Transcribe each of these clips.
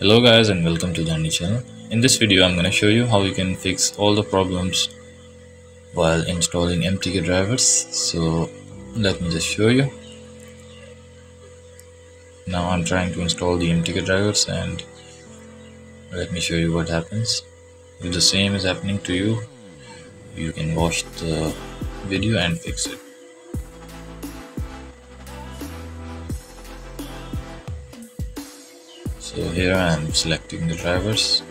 Hello guys and welcome to the channel. In this video I'm going to show you how you can fix all the problems while installing MTK drivers. So let me just show you. Now I'm trying to install the MTK drivers and let me show you what happens. If the same is happening to you, you can watch the video and fix it. So here I am selecting the drivers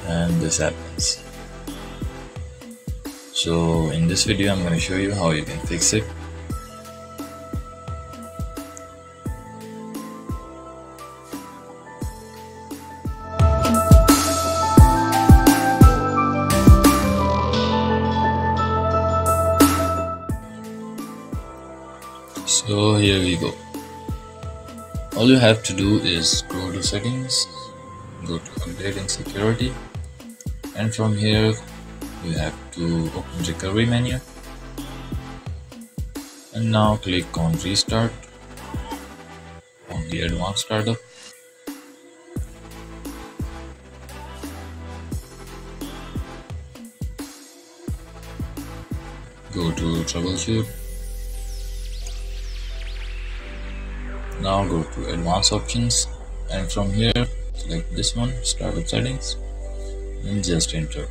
and this happens. So in this video I'm going to show you how you can fix it. So here we go. All you have to do is go to settings, go to update and security, and from here you have to open recovery menu and now click on restart on the advanced startup. Go to troubleshoot. Now go to advanced options and from here select this one, startup settings, and just enter.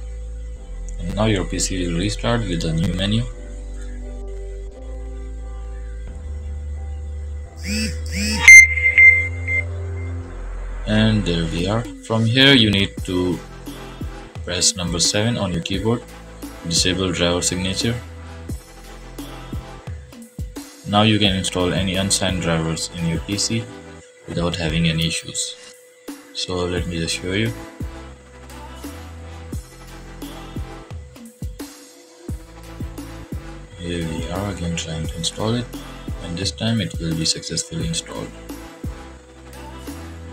And now your PC will restart with a new menu. And there we are. From here you need to press number 7 on your keyboard, disable driver signature. Now you can install any unsigned drivers in your PC without having any issues. So let me just show you. Here we are again trying to install it, and this time it will be successfully installed.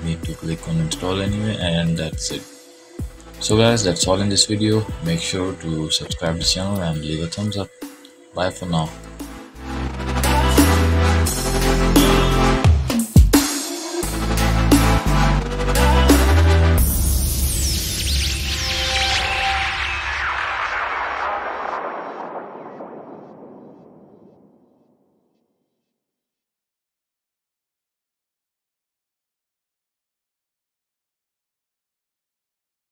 Need to click on install anyway, and that's it. So guys, that's all in this video. Make sure to subscribe to the channel and leave a thumbs up. Bye for now.